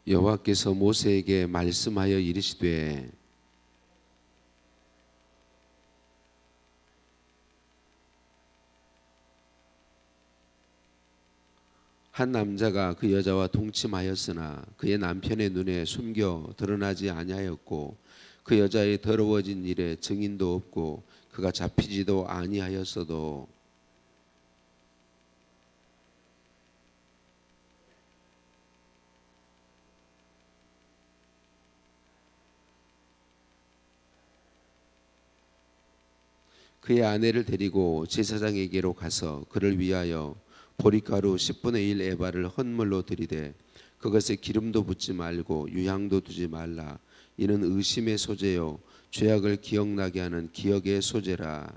여호와께서 모세에게 말씀하여 이르시되 한 남자가 그 여자와 동침하였으나 그의 남편의 눈에 숨겨 드러나지 아니하였고 그 여자의 더러워진 일에 증인도 없고 그가 잡히지도 아니하였어도 그의 아내를 데리고 제사장에게로 가서 그를 위하여 보리가루 10분의 1 에바를 헌물로 들이되 그것에 기름도 붓지 말고 유향도 두지 말라. 이는 의심의 소재요 죄악을 기억나게 하는 기억의 소재라.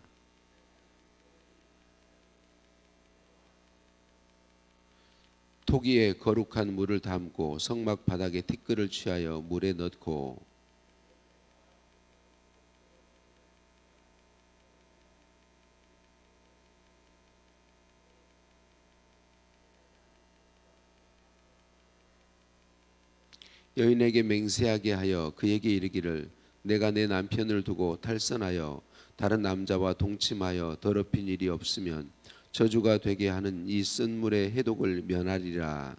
토기에 거룩한 물을 담고 성막 바닥에 티끌을 취하여 물에 넣고 여인에게 맹세하게 하여 그에게 이르기를 내가 내 남편을 두고 탈선하여 다른 남자와 동침하여 더럽힌 일이 없으면 저주가 되게 하는 이 쓴 물의 해독을 면하리라.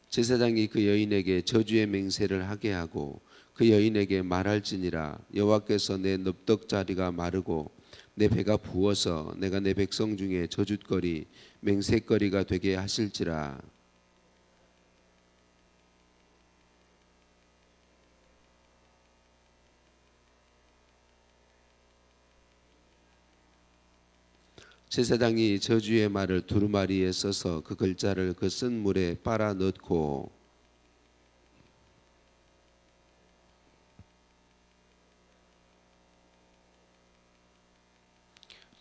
제사장이 그 여인에게 저주의 맹세를 하게 하고 그 여인에게 말할지니라 여호와께서 내 넙떡자리가 마르고 내 배가 부어서 내가 내 백성 중에 저주거리 맹세거리가 되게 하실지라. 제사장이 저주의 말을 두루마리에 써서 그 글자를 그 쓴 물에 빨아 넣고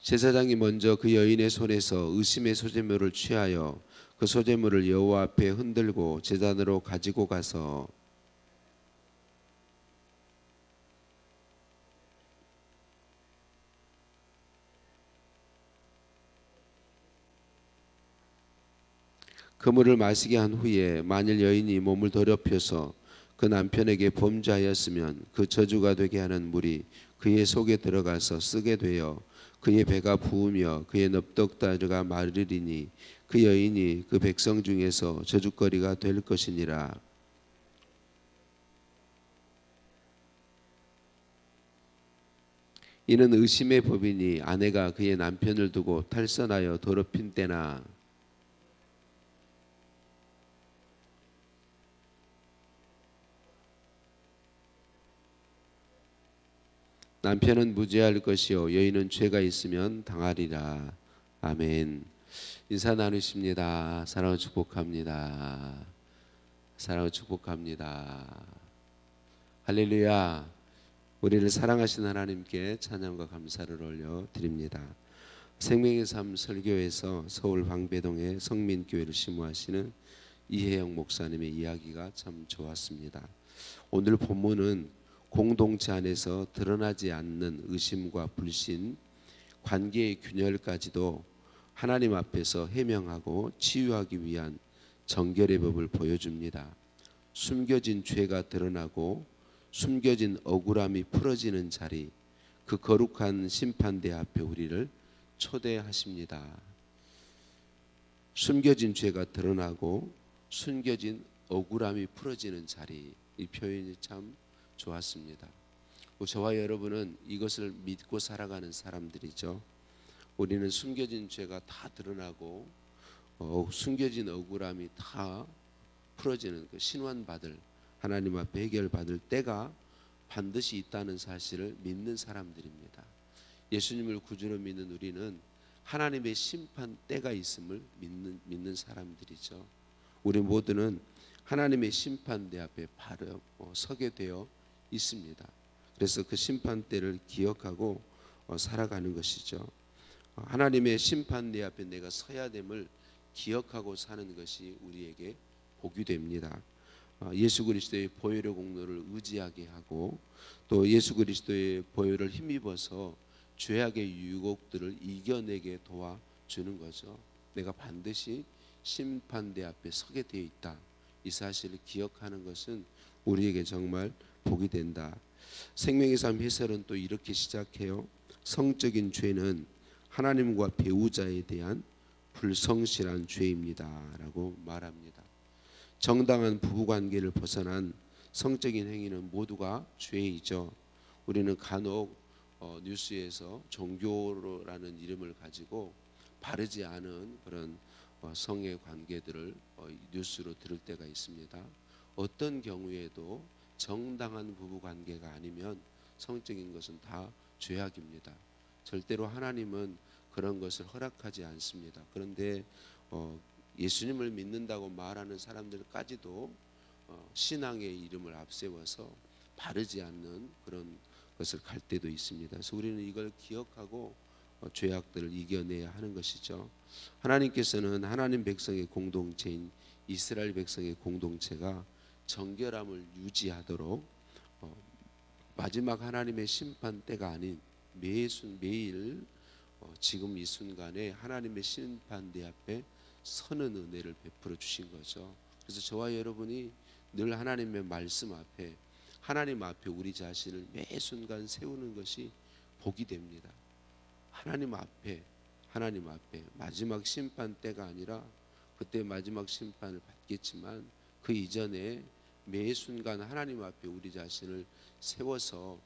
제사장이 먼저 그 여인의 손에서 의심의 소재물을 취하여 그 소재물을 여호와 앞에 흔들고 제단으로 가지고 가서 그 물을 마시게 한 후에 만일 여인이 몸을 더럽혀서 그 남편에게 범죄하였으면 그 저주가 되게 하는 물이 그의 속에 들어가서 쓰게 되어 그의 배가 부으며 그의 넙떡다리가 마르리니 그 여인이 그 백성 중에서 저주거리가 될 것이니라. 이는 의심의 법이니 아내가 그의 남편을 두고 탈선하여 더럽힌 때나 남편은 무죄할 것이요 여인은 죄가 있으면 당하리라. 아멘. 인사 나누십니다. 사랑을 축복합니다. 사랑을 축복합니다. 할렐루야. 우리를 사랑하신 하나님께 찬양과 감사를 올려드립니다. 생명의 삶 설교에서 서울 방배동의 성민교회를 심무하시는 이혜영 목사님의 이야기가 참 좋았습니다. 오늘 본문은 공동체 안에서 드러나지 않는 의심과 불신, 관계의 균열까지도 하나님 앞에서 해명하고 치유하기 위한 정결의 법을 보여줍니다. 숨겨진 죄가 드러나고 숨겨진 억울함이 풀어지는 자리, 그 거룩한 심판대 앞에 우리를 초대하십니다. 숨겨진 죄가 드러나고 숨겨진 억울함이 풀어지는 자리, 이 표현이 참 좋았습니다. 저와 여러분은 이것을 믿고 살아가는 사람들이죠. 우리는 숨겨진 죄가 다 드러나고 숨겨진 억울함이 다 풀어지는 그 신원받을 하나님 앞에 해결받을 때가 반드시 있다는 사실을 믿는 사람들입니다. 예수님을 구주로 믿는 우리는 하나님의 심판 때가 있음을 믿는 사람들이죠. 우리 모두는 하나님의 심판대 앞에 바로 서게 되어 있습니다. 그래서 그 심판대를 기억하고 살아가는 것이죠. 하나님의 심판대 앞에 내가 서야 됨을 기억하고 사는 것이 우리에게 복이 됩니다. 예수 그리스도의 보혈의 공로를 의지하게 하고 또 예수 그리스도의 보혈을 힘입어서 죄악의 유혹들을 이겨내게 도와주는 거죠. 내가 반드시 심판대 앞에 서게 되어 있다. 이 사실을 기억하는 것은 우리에게 정말 복이 된다. 생명의 삶 해설은 또 이렇게 시작해요. 성적인 죄는 하나님과 배우자에 대한 불성실한 죄입니다 라고 말합니다. 정당한 부부관계를 벗어난 성적인 행위는 모두가 죄이죠. 우리는 간혹 뉴스에서 종교라는 이름을 가지고 바르지 않은 그런 성의 관계들을 뉴스로 들을 때가 있습니다. 어떤 경우에도 정당한 부부관계가 아니면 성적인 것은 다 죄악입니다. 절대로 하나님은 그런 것을 허락하지 않습니다. 그런데 예수님을 믿는다고 말하는 사람들까지도 신앙의 이름을 앞세워서 바르지 않는 그런 것을 갈 때도 있습니다. 그래서 우리는 이걸 기억하고 죄악들을 이겨내야 하는 것이죠. 하나님께서는 하나님 백성의 공동체인 이스라엘 백성의 공동체가 정결함을 유지하도록 마지막 하나님의 심판 때가 아닌 매일 지금 이 순간에 하나님의 심판대 앞에 서는 은혜를 베풀어 주신 거죠. 그래서 저와 여러분이 늘 하나님의 말씀 앞에 하나님 앞에 우리 자신을 매 순간 세우는 것이 복이 됩니다. 하나님 앞에 마지막 심판 때가 아니라 그때 마지막 심판을 받겠지만 그 이전에 매 순간 하나님 앞에 우리 자신을 세워서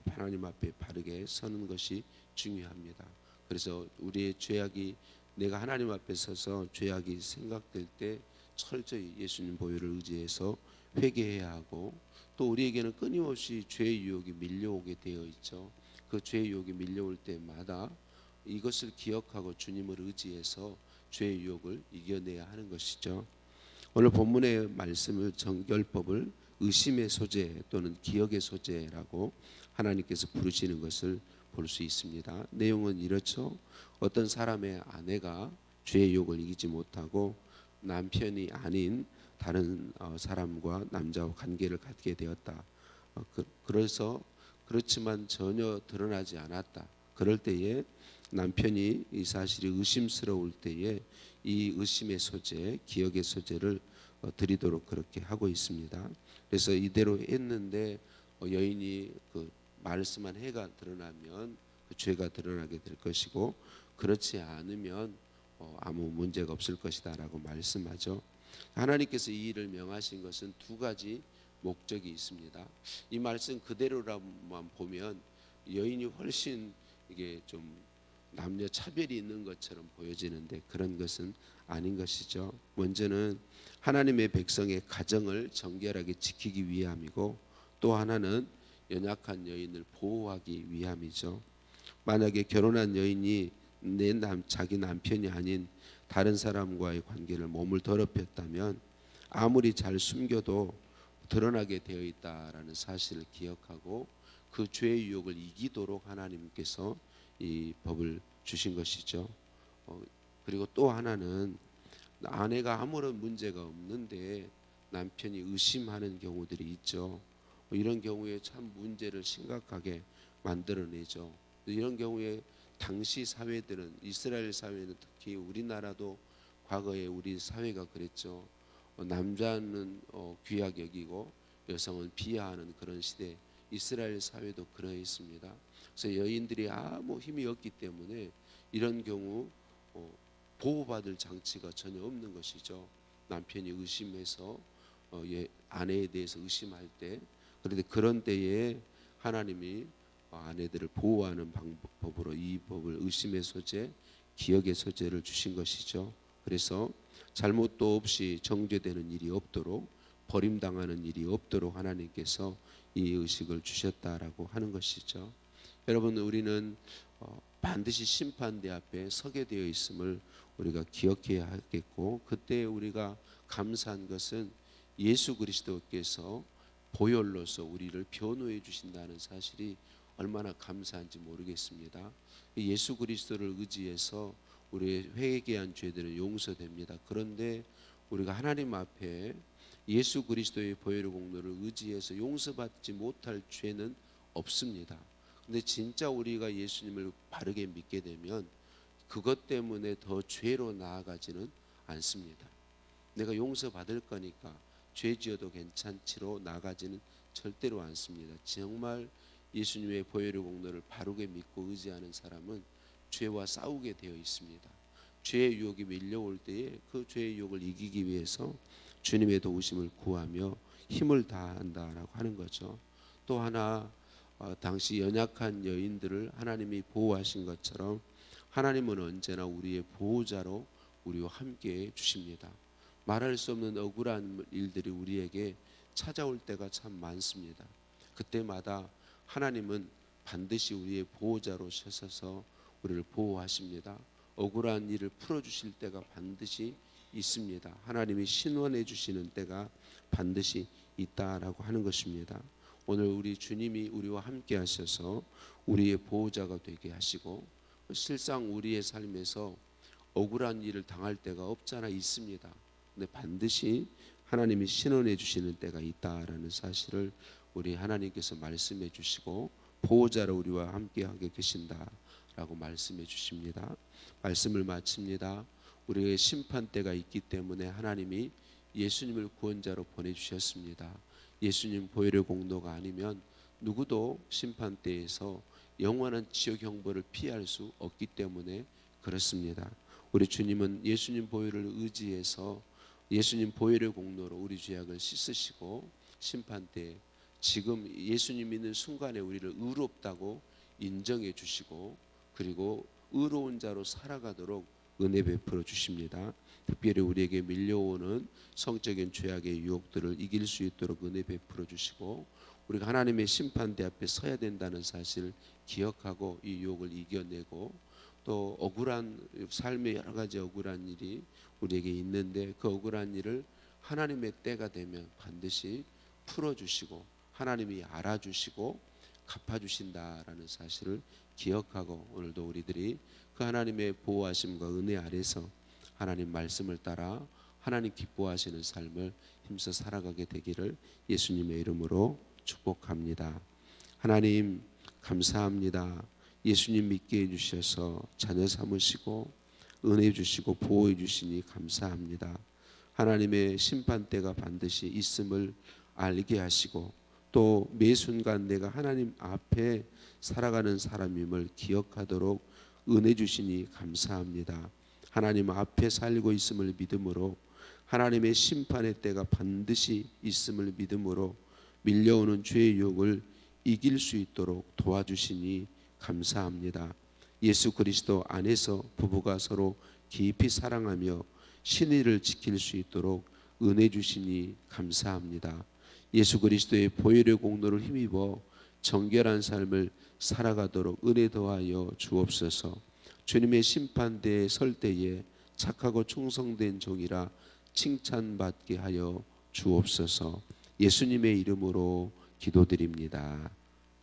하나님 앞에 바르게 서는 것이 중요합니다. 그래서 우리의 죄악이 내가 하나님 앞에 서서 죄악이 생각될 때 철저히 예수님 보혈을 의지해서 회개해야 하고, 또 우리에게는 끊임없이 죄의 유혹이 밀려오게 되어 있죠. 그 죄의 유혹이 밀려올 때마다 이것을 기억하고 주님을 의지해서 죄의 유혹을 이겨내야 하는 것이죠. 오늘 본문의 말씀을 정결법을 의심의 소재 또는 기억의 소재라고 하나님께서 부르시는 것을 볼 수 있습니다. 내용은 이렇죠. 어떤 사람의 아내가 죄의 유혹을 이기지 못하고 남편이 아닌 다른 사람과 남자와 관계를 갖게 되었다. 그래서 그렇지만 전혀 드러나지 않았다. 그럴 때에 남편이 이 사실이 의심스러울 때에 이 의심의 소재, 기억의 소재를 드리도록 그렇게 하고 있습니다. 그래서 이대로 했는데 여인이 그 말씀한 해가 드러나면 그 죄가 드러나게 될 것이고, 그렇지 않으면 아무 문제가 없을 것이다라고 말씀하죠. 하나님께서 이 일을 명하신 것은 두 가지 목적이 있습니다. 이 말씀 그대로만 보면 여인이 훨씬 이게 좀 남녀 차별이 있는 것처럼 보여지는데 그런 것은 아닌 것이죠. 먼저는 하나님의 백성의 가정을 정결하게 지키기 위함이고, 또 하나는 연약한 여인을 보호하기 위함이죠. 만약에 결혼한 여인이 자기 남편이 아닌 다른 사람과의 관계를 몸을 더럽혔다면 아무리 잘 숨겨도 드러나게 되어 있다라는 사실을 기억하고 그 죄의 유혹을 이기도록 하나님께서 이 법을 주신 것이죠. 그리고 또 하나는 아내가 아무런 문제가 없는데 남편이 의심하는 경우들이 있죠. 이런 경우에 참 문제를 심각하게 만들어내죠. 이런 경우에 당시 사회들은, 이스라엘 사회는 특히 우리나라도 과거에 우리 사회가 그랬죠. 남자는 귀하게 여기고 여성은 비하하는 그런 시대, 이스라엘 사회도 그러했습니다. 그래서 여인들이 아무 힘이 없기 때문에 이런 경우 보호받을 장치가 전혀 없는 것이죠. 남편이 의심해서 아내에 대해서 의심할 때, 그런데 그런 때에 하나님이 아내들을 보호하는 방법으로 이 법을 의심의 소재, 기억의 소재를 주신 것이죠. 그래서 잘못도 없이 정죄되는 일이 없도록, 버림당하는 일이 없도록 하나님께서 이 의식을 주셨다라고 하는 것이죠. 여러분, 우리는 반드시 심판대 앞에 서게 되어 있음을 우리가 기억해야 하겠고, 그때 우리가 감사한 것은 예수 그리스도께서 보혈로서 우리를 변호해 주신다는 사실이 얼마나 감사한지 모르겠습니다. 예수 그리스도를 의지해서 우리의 회개한 죄들은 용서됩니다. 그런데 우리가 하나님 앞에 예수 그리스도의 보혈의 공로를 의지해서 용서받지 못할 죄는 없습니다. 근데 진짜 우리가 예수님을 바르게 믿게 되면 그것 때문에 더 죄로 나아가지는 않습니다. 내가 용서받을 거니까 죄 지어도 괜찮지로 나아가지는 절대로 않습니다. 정말 예수님의 보혈의 공로를 바르게 믿고 의지하는 사람은 죄와 싸우게 되어 있습니다. 죄의 유혹이 밀려올 때에 그 죄의 유혹을 이기기 위해서 주님의 도우심을 구하며 힘을 다한다라고 하는 거죠. 또 하나 당시 연약한 여인들을 하나님이 보호하신 것처럼 하나님은 언제나 우리의 보호자로 우리와 함께 주십니다. 말할 수 없는 억울한 일들이 우리에게 찾아올 때가 참 많습니다. 그때마다 하나님은 반드시 우리의 보호자로 서셔서 우리를 보호하십니다. 억울한 일을 풀어주실 때가 반드시 있습니다. 하나님이 신원해 주시는 때가 반드시 있다라고 하는 것입니다. 오늘 우리 주님이 우리와 함께 하셔서 우리의 보호자가 되게 하시고, 실상 우리의 삶에서 억울한 일을 당할 때가 없잖아 있습니다. 근데 반드시 하나님이 신원해 주시는 때가 있다라는 사실을 우리 하나님께서 말씀해 주시고 보호자로 우리와 함께 하게 계신다라고 말씀해 주십니다. 말씀을 마칩니다. 우리의 심판 때가 있기 때문에 하나님이 예수님을 구원자로 보내주셨습니다. 예수님 보혈의 공로가 아니면 누구도 심판 때에서 영원한 지옥 형벌을 피할 수 없기 때문에 그렇습니다. 우리 주님은 예수님 보혈을 의지해서 예수님 보혈의 공로로 우리 죄악을 씻으시고 심판 때 지금 예수님 믿는 순간에 우리를 의롭다고 인정해 주시고, 그리고 의로운 자로 살아가도록 은혜 베풀어 주십니다. 특별히 우리에게 밀려오는 성적인 죄악의 유혹들을 이길 수 있도록 은혜 베풀어 주시고, 우리가 하나님의 심판대 앞에 서야 된다는 사실을 기억하고 이 유혹을 이겨내고, 또 억울한 삶의 여러 가지 억울한 일이 우리에게 있는데 그 억울한 일을 하나님의 때가 되면 반드시 풀어주시고 하나님이 알아주시고 갚아주신다라는 사실을 기억하고, 오늘도 우리들이 그 하나님의 보호하심과 은혜 아래서 하나님 말씀을 따라 하나님 기뻐하시는 삶을 힘써 살아가게 되기를 예수님의 이름으로 축복합니다. 하나님 감사합니다. 예수님 믿게 해주셔서 자녀 삼으시고 은혜 주시고 보호해 주시니 감사합니다. 하나님의 심판대가 반드시 있음을 알게 하시고, 또 매 순간 내가 하나님 앞에 살아가는 사람임을 기억하도록 은혜 주시니 감사합니다. 하나님 앞에 살고 있음을 믿음으로 하나님의 심판의 때가 반드시 있음을 믿음으로 밀려오는 죄의 유혹을 이길 수 있도록 도와주시니 감사합니다. 예수 그리스도 안에서 부부가 서로 깊이 사랑하며 신의를 지킬 수 있도록 은혜 주시니 감사합니다. 예수 그리스도의 보혈의 공로를 힘입어 정결한 삶을 살아가도록 은혜 더하여 주옵소서. 주님의 심판대에 설 때에 착하고 충성된 종이라 칭찬받게 하여 주옵소서. 예수님의 이름으로 기도드립니다.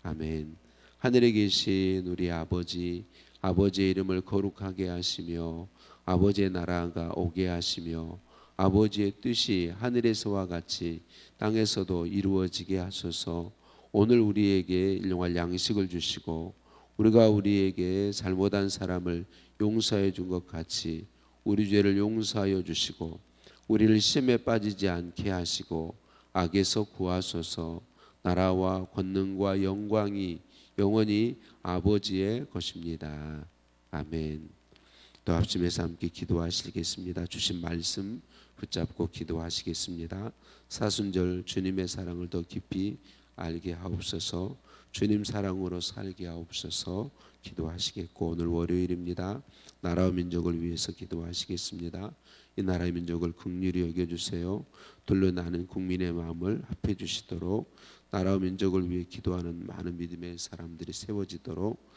아멘. 하늘에 계신 우리 아버지, 아버지의 이름을 거룩하게 하시며 아버지의 나라가 오게 하시며 아버지의 뜻이 하늘에서와 같이 땅에서도 이루어지게 하소서. 오늘 우리에게 일용할 양식을 주시고 우리가 우리에게 잘못한 사람을 용서해 준 것 같이 우리 죄를 용서하여 주시고 우리를 시험에 빠지지 않게 하시고 악에서 구하소서. 나라와 권능과 영광이 영원히 아버지의 것입니다. 아멘. 또 합심해서 함께 기도하시겠습니다. 주신 말씀 붙잡고 기도하시겠습니다. 사순절 주님의 사랑을 더 깊이 알게 하옵소서. 주님 사랑으로 살게 하옵소서. 기도하시겠고, 오늘 월요일입니다. 나라와 민족을 위해서 기도하시겠습니다. 이 나라의 민족을 긍휼히 여겨주세요. 둘러나는 국민의 마음을 합해 주시도록 나라와 민족을 위해 기도하는 많은 믿음의 사람들이 세워지도록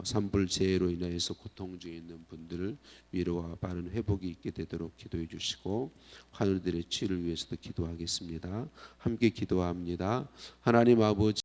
산불재해로 인하여서 고통 중에 있는 분들을 위로와 빠른 회복이 있게 되도록 기도해 주시고, 하늘들의 치유를 위해서도 기도하겠습니다. 함께 기도합니다. 하나님 아버지,